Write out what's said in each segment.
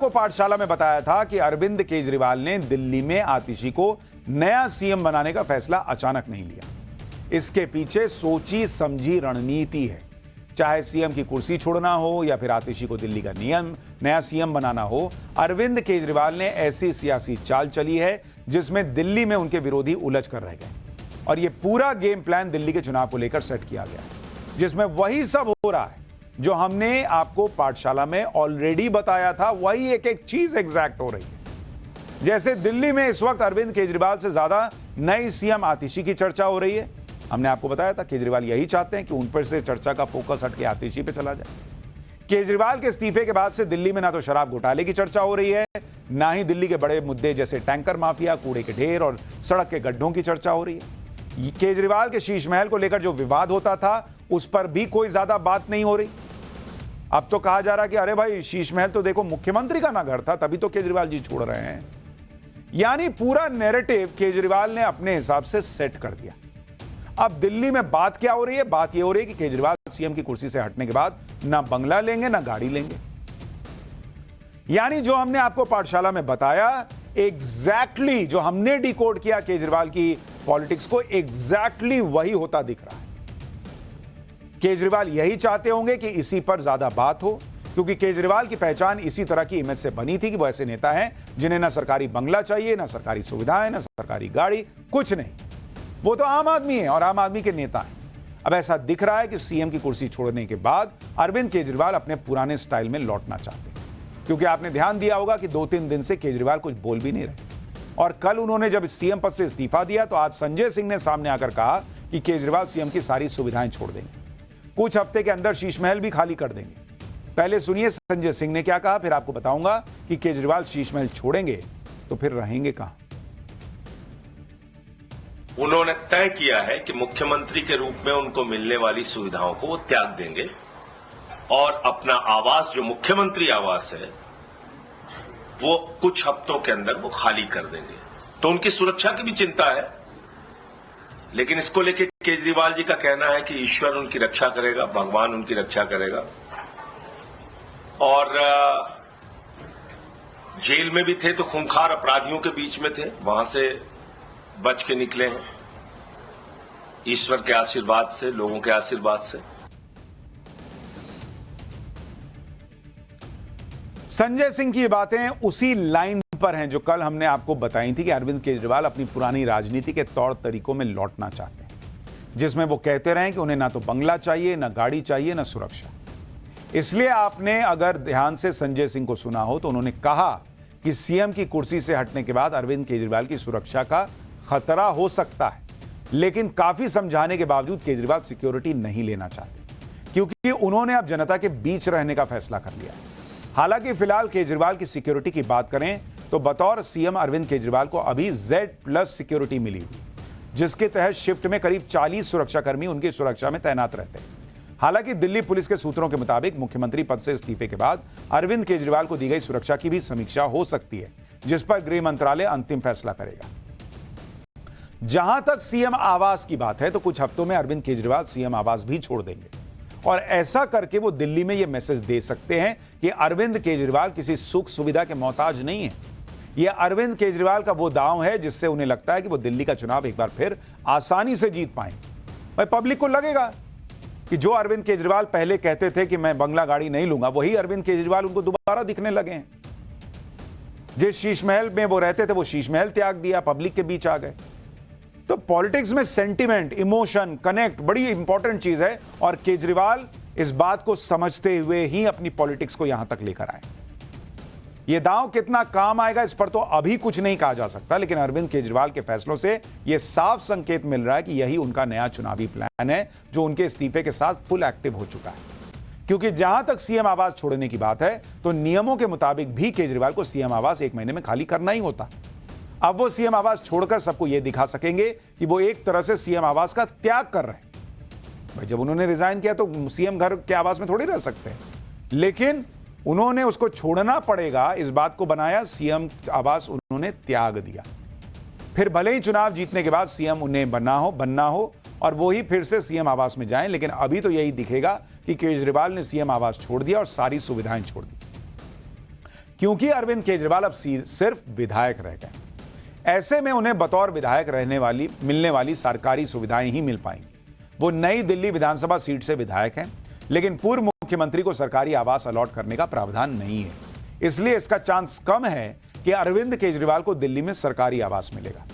को पाठशाला में बताया था कि अरविंद केजरीवाल ने दिल्ली में आतिशी को नया सीएम बनाने का फैसला अचानक नहीं लिया। इसके पीछे सोची समझी रणनीति है। चाहे सीएम की कुर्सी छोड़ना हो या फिर आतिशी को दिल्ली का नया सीएम बनाना हो, अरविंद केजरीवाल ने ऐसी सियासी चाल चली है जिसमें दिल्ली में उनके विरोधी उलझ कर रह गए। और यह पूरा गेम प्लान दिल्ली के चुनाव को लेकर सेट किया गया, जिसमें वही सब हो रहा है जो हमने आपको पाठशाला में ऑलरेडी बताया था। वही एक एक चीज एग्जैक्ट हो रही है। जैसे दिल्ली में इस वक्त अरविंद केजरीवाल से ज्यादा नई सीएम आतिशी की चर्चा हो रही है। हमने आपको बताया था केजरीवाल यही चाहते हैं कि उन पर से चर्चा का फोकस हटके आतिशी पे चला जाए। केजरीवाल के इस्तीफे के बाद से दिल्ली में ना तो शराब घोटाले की चर्चा हो रही है, ना ही दिल्ली के बड़े मुद्दे जैसे टैंकर माफिया, कूड़े के ढेर और सड़क के गड्ढों की चर्चा हो रही है। केजरीवाल के शीश महल को लेकर जो विवाद होता था उस पर भी कोई ज्यादा बात नहीं हो रही। अब तो कहा जा रहा है कि अरे भाई, शीश महल तो देखो मुख्यमंत्री का ना घर था, तभी तो केजरीवाल जी छोड़ रहे हैं। यानी पूरा नैरेटिव केजरीवाल ने अपने हिसाब से सेट कर दिया। अब दिल्ली में बात क्या हो रही है? बात यह हो रही है कि केजरीवाल सीएम की कुर्सी से हटने के बाद ना बंगला लेंगे ना गाड़ी लेंगे। यानी जो हमने आपको पाठशाला में बताया, एग्जैक्टली जो हमने डिकोड किया केजरीवाल की पॉलिटिक्स को, एग्जैक्टली वही होता दिख रहा है। केजरीवाल यही चाहते होंगे कि इसी पर ज्यादा बात हो, क्योंकि केजरीवाल की पहचान इसी तरह की इमेज से बनी थी कि वो ऐसे नेता हैं जिन्हें ना सरकारी बंगला चाहिए, ना सरकारी सुविधाएं, ना सरकारी गाड़ी, कुछ नहीं। वो तो आम आदमी है और आम आदमी के नेता हैं। अब ऐसा दिख रहा है कि सीएम की कुर्सी छोड़ने के बाद अरविंद केजरीवाल अपने पुराने स्टाइल में लौटना चाहते हैं, क्योंकि आपने ध्यान दिया होगा कि 2-3 दिन से केजरीवाल कुछ बोल भी नहीं रहे। और कल उन्होंने जब सीएम पद से इस्तीफा दिया तो आज संजय सिंह ने सामने आकर कहा कि केजरीवाल सीएम की सारी सुविधाएं छोड़ देंगे, कुछ हफ्ते के अंदर शीश महल भी खाली कर देंगे। पहले सुनिए संजय सिंह ने क्या कहा, फिर आपको बताऊंगा कि केजरीवाल शीश महल छोड़ेंगे तो फिर रहेंगे कहां। उन्होंने तय किया है कि मुख्यमंत्री के रूप में उनको मिलने वाली सुविधाओं को वो त्याग देंगे और अपना आवास, जो मुख्यमंत्री आवास है, वो कुछ हफ्तों के अंदर वो खाली कर देंगे। तो उनकी सुरक्षा की भी चिंता है, लेकिन इसको लेके केजरीवाल जी का कहना है कि ईश्वर उनकी रक्षा करेगा, भगवान उनकी रक्षा करेगा। और जेल में भी थे तो खूंखार अपराधियों के बीच में थे, वहां से बच के निकले हैं ईश्वर के आशीर्वाद से, लोगों के आशीर्वाद से। संजय सिंह की बातें उसी लाइन पर हैं जो कल हमने आपको बताई थी कि अरविंद केजरीवाल अपनी पुरानी राजनीति के तौर तरीकों में लौटना चाहते हैं, जिसमें वो कहते रहे कि उन्हें ना तो बंगला चाहिए, ना गाड़ी चाहिए, ना सुरक्षा। इसलिए आपने अगर ध्यान से संजय सिंह को सुना हो तो उन्होंने कहा कि सीएम की कुर्सी से हटने के बाद अरविंद केजरीवाल की सुरक्षा का खतरा हो सकता है, लेकिन काफी समझाने के बावजूद केजरीवाल सिक्योरिटी नहीं लेना चाहते, क्योंकि उन्होंने अब जनता के बीच रहने का फैसला कर लिया है। हालांकि फिलहाल केजरीवाल की सिक्योरिटी की बात करें तो बतौर सीएम अरविंद केजरीवाल को अभी Z+ सिक्योरिटी मिली हुई, जिसके तहत शिफ्ट में करीब 40 सुरक्षाकर्मी उनकी सुरक्षा में तैनात रहते हैं। हालांकि दिल्ली पुलिस के सूत्रों के मुताबिक मुख्यमंत्री पद से इस्तीफे के बाद अरविंद केजरीवाल को दी गई सुरक्षा की भी समीक्षा हो सकती है, जिस पर गृह मंत्रालय अंतिम फैसला करेगा। जहां तक सीएम आवास की बात है तो कुछ हफ्तों में अरविंद केजरीवाल सीएम आवास भी छोड़ देंगे और ऐसा करके वो दिल्ली में यह मैसेज दे सकते हैं कि अरविंद केजरीवाल किसी सुख सुविधा के मोहताज नहीं है। यह अरविंद केजरीवाल का वो दांव है जिससे उन्हें लगता है कि वो दिल्ली का चुनाव एक बार फिर आसानी से जीत पाएंगे। भाई, पब्लिक को लगेगा कि जो अरविंद केजरीवाल पहले कहते थे कि मैं बंगला गाड़ी नहीं लूंगा, वही अरविंद केजरीवाल उनको दोबारा दिखने लगे हैं। जिस शीश महल में वो रहते थे वो शीश महल त्याग दिया, पब्लिक के बीच आ गए। तो पॉलिटिक्स में सेंटिमेंट, इमोशन, कनेक्ट बड़ी इंपॉर्टेंट चीज है और केजरीवाल इस बात को समझते हुए ही अपनी पॉलिटिक्स को यहां तक लेकर आए। यह दांव कितना काम आएगा इस पर तो अभी कुछ नहीं कहा जा सकता, लेकिन अरविंद केजरीवाल के फैसलों से यह साफ संकेत मिल रहा है कि यही उनका नया चुनावी प्लान है, जो उनके इस्तीफे के साथ फुल एक्टिव हो चुका है। क्योंकि जहां तक सीएम आवास छोड़ने की बात है तो नियमों के मुताबिक भी केजरीवाल को सीएम आवास 1 महीने में खाली करना ही होता। अब वो सीएम आवास छोड़कर सबको यह दिखा सकेंगे कि वो एक तरह से सीएम आवास का त्याग कर रहे हैं। भाई, जब उन्होंने रिजाइन किया तो सीएम घर के आवास में थोड़ी रह सकते हैं, लेकिन उन्होंने उसको छोड़ना पड़ेगा, इस बात को बनाया, सीएम आवास उन्होंने त्याग दिया। फिर भले ही चुनाव जीतने के बाद सीएम उन्हें बनना हो और वो ही फिर से सीएम आवास में जाएं, लेकिन अभी तो यही दिखेगा कि केजरीवाल ने सीएम आवास छोड़ दिया और सारी सुविधाएं छोड़ दी। क्योंकि अरविंद केजरीवाल अब सिर्फ विधायक रह गए। ऐसे में उन्हें बतौर विधायक मिलने वाली सरकारी सुविधाएं ही मिल पाएंगी। वो नई दिल्ली विधानसभा सीट से विधायक हैं, लेकिन पूर्व मुख्यमंत्री को सरकारी आवास अलॉट करने का प्रावधान नहीं है। इसलिए इसका चांस कम है कि अरविंद केजरीवाल को दिल्ली में सरकारी आवास मिलेगा।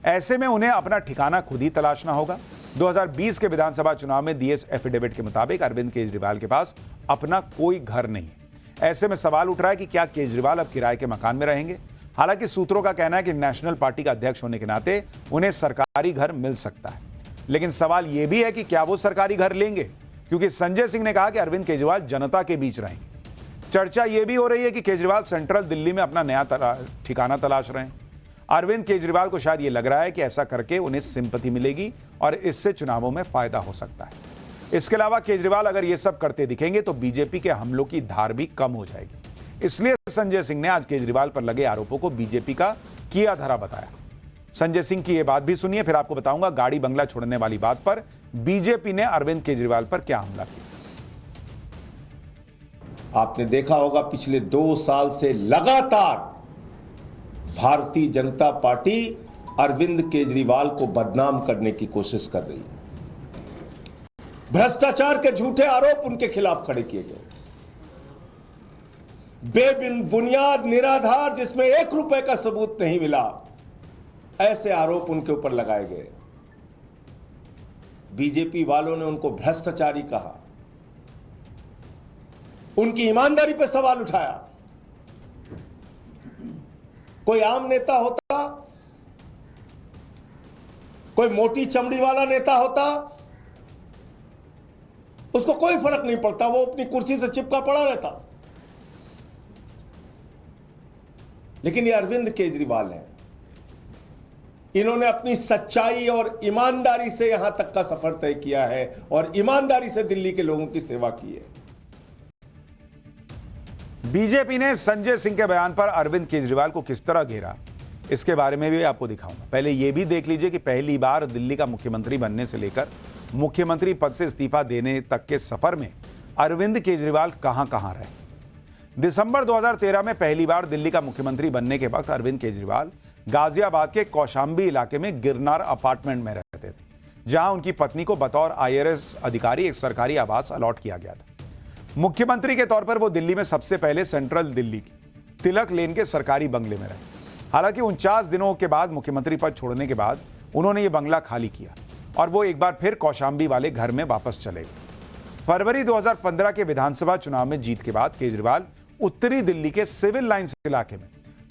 ऐसे में उन्हें अपना ठिकाना खुद ही तलाशना होगा। 2020 के विधानसभा चुनाव में दिए एफिडेविट के मुताबिक अरविंद केजरीवाल के पास अपना कोई घर नहीं है। ऐसे में सवाल उठ रहा है कि क्या केजरीवाल अब किराए के मकान में रहेंगे। हालांकि सूत्रों का कहना है कि नेशनल पार्टी का अध्यक्ष होने के नाते उन्हें सरकारी घर मिल सकता है, लेकिन सवाल यह भी है कि क्या वो सरकारी घर लेंगे, क्योंकि संजय सिंह ने कहा कि अरविंद केजरीवाल जनता के बीच रहेंगे। चर्चा यह भी हो रही है कि केजरीवाल सेंट्रल दिल्ली में अपना नया ठिकाना तलाश रहे हैं। अरविंद केजरीवाल को शायद यह लग रहा है कि ऐसा करके उन्हें सिंपैथी मिलेगी और इससे चुनावों में फायदा हो सकता है। इसके अलावा केजरीवाल अगर यह सब करते दिखेंगे तो बीजेपी के हमलों की धार भी कम हो जाएगी। इसलिए संजय सिंह ने आज केजरीवाल पर लगे आरोपों को बीजेपी का किया धरा बताया। संजय सिंह की यह बात भी सुनिए, फिर आपको बताऊंगा गाड़ी बंगला छोड़ने वाली बात पर बीजेपी ने अरविंद केजरीवाल पर क्या हमला किया। आपने देखा होगा पिछले 2 साल से लगातार भारतीय जनता पार्टी अरविंद केजरीवाल को बदनाम करने की कोशिश कर रही है। भ्रष्टाचार के झूठे आरोप उनके खिलाफ खड़े किए गए, बेबुनियाद निराधार जिसमें 1 रुपए का सबूत नहीं मिला, ऐसे आरोप उनके ऊपर लगाए गए। बीजेपी वालों ने उनको भ्रष्टाचारी कहा, उनकी ईमानदारी पर सवाल उठाया। कोई आम नेता होता, कोई मोटी चमड़ी वाला नेता होता, उसको कोई फर्क नहीं पड़ता, वो अपनी कुर्सी से चिपका पड़ा रहता। लेकिन ये अरविंद केजरीवाल हैं, इन्होंने अपनी सच्चाई और ईमानदारी से यहां तक का सफर तय किया है और ईमानदारी से दिल्ली के लोगों की सेवा की है। बीजेपी ने संजय सिंह के बयान पर अरविंद केजरीवाल को किस तरह घेरा, इसके बारे में भी आपको दिखाऊंगा। पहले यह भी देख लीजिए कि पहली बार दिल्ली का मुख्यमंत्री बनने से लेकर मुख्यमंत्री पद से इस्तीफा देने तक के सफर में अरविंद केजरीवाल कहां कहां रहे। दिसंबर 2013 में पहली बार दिल्ली का मुख्यमंत्री बनने के वक्त अरविंद केजरीवाल गाजियाबाद के कौशाम्बी इलाके में गिरनार अपार्टमेंट में रहते थे, जहां उनकी पत्नी को बतौर IRS अधिकारी एक सरकारी आवास अलॉट किया गया था। मुख्यमंत्री के तौर पर वो दिल्ली में सबसे पहले सेंट्रल दिल्ली की तिलक लेन के सरकारी बंगले में रहे। हालांकि 49 दिनों के बाद मुख्यमंत्री पद छोड़ने के बाद उन्होंने ये बंगला खाली किया और वो एक बार फिर कौशाम्बी वाले घर में वापस चले गए। फरवरी 2015 के विधानसभा चुनाव में जीत के बाद केजरीवाल उत्तरी दिल्ली के सिविल लाइंस इलाके में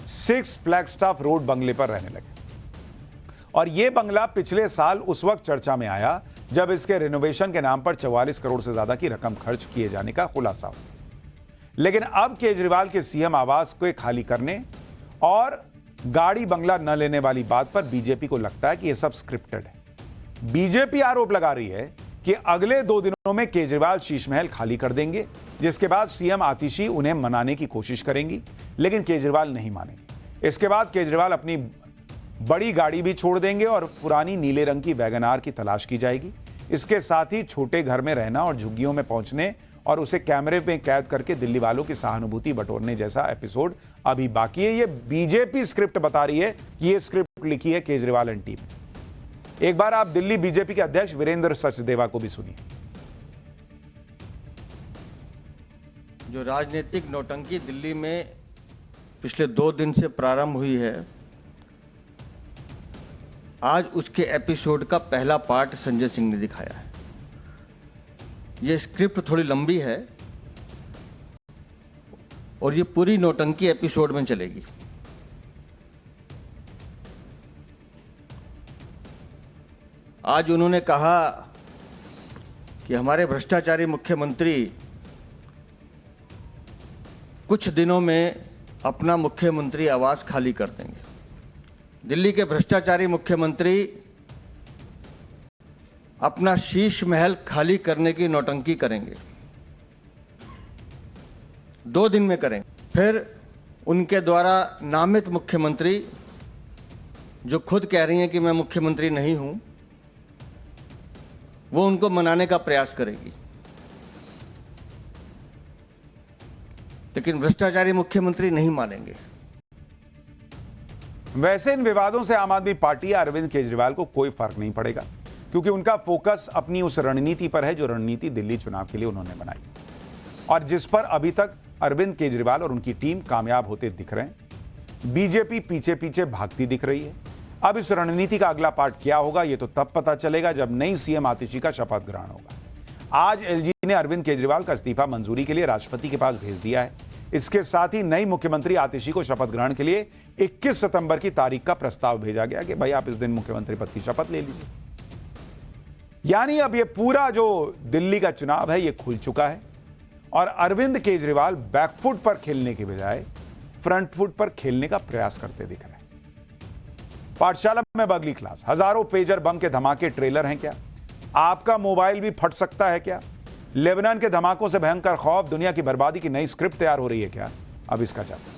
6 फ्लैगस्टाफ रोड बंगले पर रहने लगे और यह बंगला पिछले साल उस वक्त चर्चा में आया जब इसके रिनोवेशन के नाम पर 44 करोड़ से ज्यादा की रकम खर्च किए जाने का खुलासा हुआ। लेकिन अब केजरीवाल के CM आवास को खाली करने और गाड़ी बंगला न लेने वाली बात पर बीजेपी को लगता है कि यह सब स्क्रिप्टेड है। बीजेपी आरोप लगा रही है कि अगले 2 दिनों में केजरीवाल शीश महल खाली कर देंगे, जिसके बाद CM आतिशी उन्हें मनाने की कोशिश करेंगी, लेकिन केजरीवाल नहीं मानेंगे। इसके बाद केजरीवाल अपनी बड़ी गाड़ी भी छोड़ देंगे और पुरानी नीले रंग की वैगनार की तलाश की जाएगी। इसके साथ ही छोटे घर में रहना और झुग्गियों में पहुंचने और उसे कैमरे में कैद करके दिल्ली वालों की सहानुभूति बटोरने जैसा एपिसोड अभी बाकी है। ये बीजेपी स्क्रिप्ट बता रही है कि ये स्क्रिप्ट लिखी है केजरीवाल एंड टीम। एक बार आप दिल्ली बीजेपी के अध्यक्ष वीरेंद्र सचदेवा को भी सुनिए। जो राजनीतिक नौटंकी दिल्ली में पिछले 2 दिन से प्रारंभ हुई है, आज उसके एपिसोड का पहला पार्ट संजय सिंह ने दिखाया है। यह स्क्रिप्ट थोड़ी लंबी है और ये पूरी नौटंकी एपिसोड में चलेगी। आज उन्होंने कहा कि हमारे भ्रष्टाचारी मुख्यमंत्री कुछ दिनों में अपना मुख्यमंत्री आवास खाली कर देंगे। दिल्ली के भ्रष्टाचारी मुख्यमंत्री अपना शीश महल खाली करने की नौटंकी करेंगे, 2 दिन में करेंगे। फिर उनके द्वारा नामित मुख्यमंत्री, जो खुद कह रही हैं कि मैं मुख्यमंत्री नहीं हूं, वो उनको मनाने का प्रयास करेगी। लेकिन भ्रष्टाचारी मुख्यमंत्री नहीं मानेंगे। वैसे इन विवादों से आम आदमी पार्टी या अरविंद केजरीवाल को कोई फर्क नहीं पड़ेगा, क्योंकि उनका फोकस अपनी उस रणनीति पर है जो रणनीति दिल्ली चुनाव के लिए उन्होंने बनाई और जिस पर अभी तक अरविंद केजरीवाल और उनकी टीम कामयाब होते दिख रहे हैं। बीजेपी पीछे पीछे भागती दिख रही है। अब इस रणनीति का अगला पार्ट क्या होगा, यह तो तब पता चलेगा जब नई सीएम आतिशी का शपथ ग्रहण होगा। आज एलजी ने अरविंद केजरीवाल का इस्तीफा मंजूरी के लिए राष्ट्रपति के पास भेज दिया है। इसके साथ ही नई मुख्यमंत्री आतिशी को शपथ ग्रहण के लिए 21 सितंबर की तारीख का प्रस्ताव भेजा गया कि भाई आप इस दिन मुख्यमंत्री पद की शपथ ले लीजिए। यानी अब यह पूरा जो दिल्ली का चुनाव है यह खुल चुका है और अरविंद केजरीवाल बैकफुट पर खेलने के बजाय फ्रंट फुट पर खेलने का प्रयास करते दिख रहे हैं। पाठशाला में बगली क्लास, हजारों पेजर बम के धमाके ट्रेलर हैं क्या? आपका मोबाइल भी फट सकता है क्या? लेबनान के धमाकों से भयंकर खौफ, दुनिया की बर्बादी की नई स्क्रिप्ट तैयार हो रही है क्या? अब इसका जाता